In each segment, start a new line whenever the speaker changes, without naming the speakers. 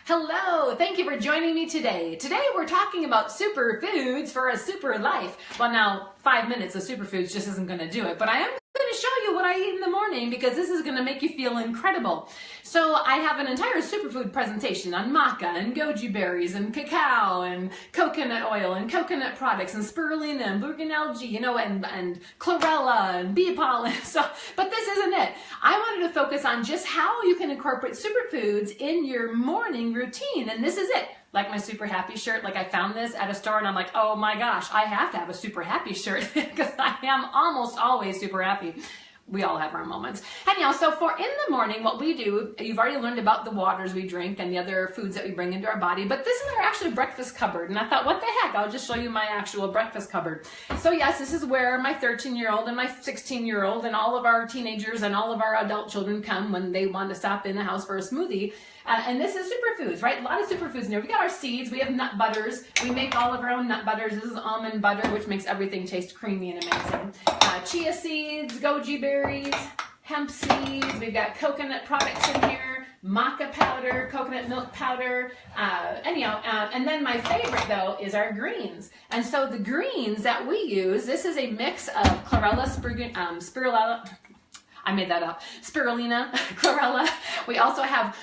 Hello, thank you for joining me today. Today we're talking about superfoods for a super life. Well, now 5 minutes of superfoods just isn't going to do it, but I am going to show you what I eat in the morning because this is going to make you feel incredible. So I have an entire superfood presentation on maca and goji berries and cacao and coconut oil and coconut products and spirulina and blue green algae, you know, and chlorella and bee pollen. So, but this isn't it. I wanted to focus on just how you can incorporate superfoods in your morning routine, and this is it. Like my super happy shirt, like I found this at a store and I'm like, oh my gosh, I have to have a super happy shirt because I am almost always super happy. We all have our moments. Anyhow, so for in the morning, what we do, you've already learned about the waters we drink and the other foods that we bring into our body, but this is our actual breakfast cupboard. And I thought, what the heck? I'll just show you my actual breakfast cupboard. So yes, this is where my 13-year-old and my 16-year-old and all of our teenagers and all of our adult children come when they want to stop in the house for a smoothie. And this is superfoods, right? A lot of superfoods in here. We got our seeds, we have nut butters. We make all of our own nut butters. This is almond butter, which makes everything taste creamy and amazing. Chia seeds, goji berries, hemp seeds. We've got coconut products in here, maca powder, coconut milk powder. And then my favorite though is our greens. And so the greens that we use, this is a mix of chlorella, spirulina, I made that up. Spirulina, chlorella. We also have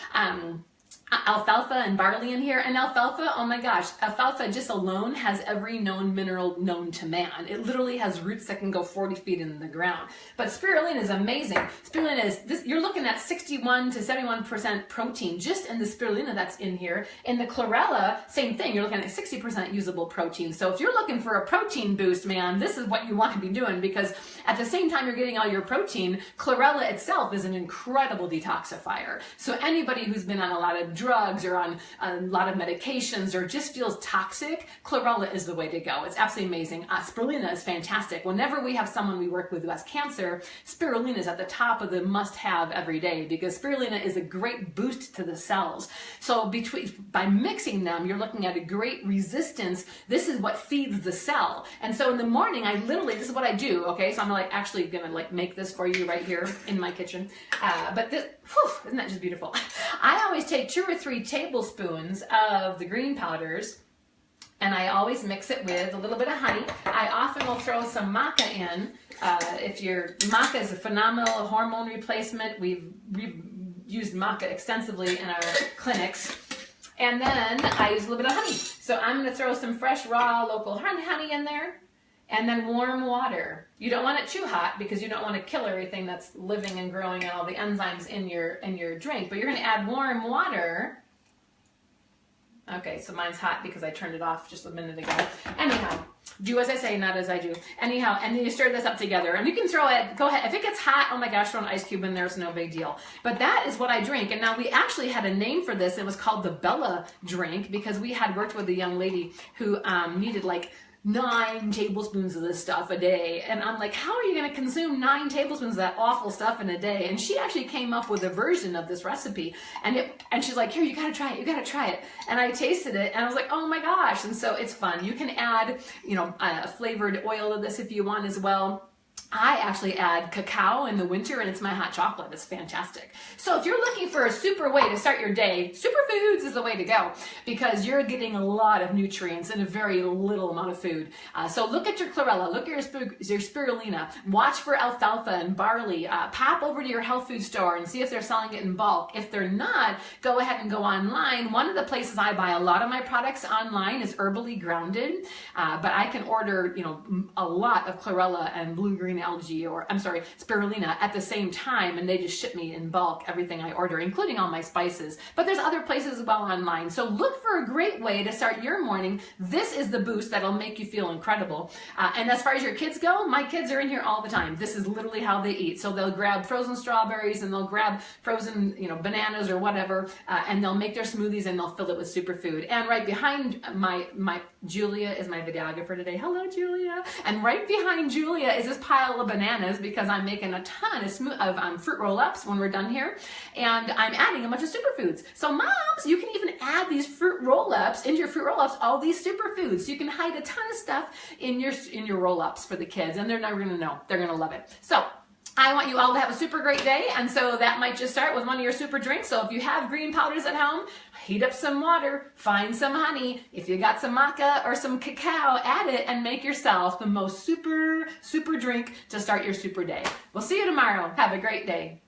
alfalfa and barley in here. And alfalfa, oh my gosh, alfalfa just alone has every known mineral known to man. It literally has roots that can go 40 feet in the ground. But spirulina is amazing. Spirulina is this, you're looking at 61 to 71% protein just in the spirulina that's in here. In the chlorella, same thing. You're looking at 60% usable protein. So if you're looking for a protein boost, man, this is what you want to be doing, because at the same time you're getting all your protein, chlorella itself is an incredible detoxifier. So anybody who's been on a lot of drugs or on a lot of medications or just feels toxic, chlorella is the way to go. It's absolutely amazing. Spirulina is fantastic. Whenever we have someone we work with who has cancer, spirulina is at the top of the must-have every day because spirulina is a great boost to the cells. So by mixing them, you're looking at a great resistance. This is what feeds the cell. And so in the morning, I literally, this is what I do, okay? So I'm actually gonna make this for you right here in my kitchen. But this, whew, isn't that just beautiful? I always take 2 or 3 tablespoons of the green powders and I always mix it with a little bit of honey. I often will throw some maca in. Maca is a phenomenal hormone replacement. We've used maca extensively in our clinics. And then I use a little bit of honey. So I'm going to throw some fresh, raw, local honey in there. And then warm water. You don't want it too hot because you don't want to kill everything that's living and growing and all the enzymes in your drink. But you're going to add warm water. Okay, so mine's hot because I turned it off just a minute ago. Anyhow, do as I say, not as I do. Anyhow, and then you stir this up together. And you can throw it, go ahead. If it gets hot, oh my gosh, throw an ice cube in there. It's no big deal. But that is what I drink. And now we actually had a name for this. It was called the Bella drink because we had worked with a young lady who needed 9 tablespoons of this stuff a day. And I'm like, how are you going to consume 9 tablespoons of that awful stuff in a day? And she actually came up with a version of this recipe. And she's like, here, you got to try it. You got to try it. And I tasted it and I was like, oh my gosh. And so it's fun. You can add, a flavored oil to this if you want as well. I actually add cacao in the winter and it's my hot chocolate. It's fantastic. So if you're looking for a super way to start your day, superfoods is the way to go because you're getting a lot of nutrients in a very little amount of food. So look at your chlorella, look at your spirulina, watch for alfalfa and barley, pop over to your health food store and see if they're selling it in bulk. If they're not, go ahead and go online. One of the places I buy a lot of my products online is Herbally Grounded, but I can order, a lot of chlorella and blue-green algae, or I'm sorry, spirulina at the same time, and they just ship me in bulk everything I order, including all my spices. But there's other places as well online. So look for a great way to start your morning. This is the boost that'll make you feel incredible. And as far as your kids go, my kids are in here all the time. This is literally how they eat. So they'll grab frozen strawberries and they'll grab frozen, bananas or whatever, and they'll make their smoothies and they'll fill it with superfood. And right behind my Julia is my videographer today. Hello, Julia. And right behind Julia is this pile of bananas because I'm making a ton of fruit roll-ups when we're done here, and I'm adding a bunch of superfoods. So moms, you can even add these fruit roll-ups into your fruit roll-ups, all these superfoods. So you can hide a ton of stuff in your roll-ups for the kids, and they're never gonna know. They're gonna love it. So I want you all to have a super great day, and so that might just start with one of your super drinks. So if you have green powders at home, heat up some water, find some honey. If you got some maca or some cacao, add it and make yourself the most super drink to start your super day. We'll see you tomorrow. Have a great day.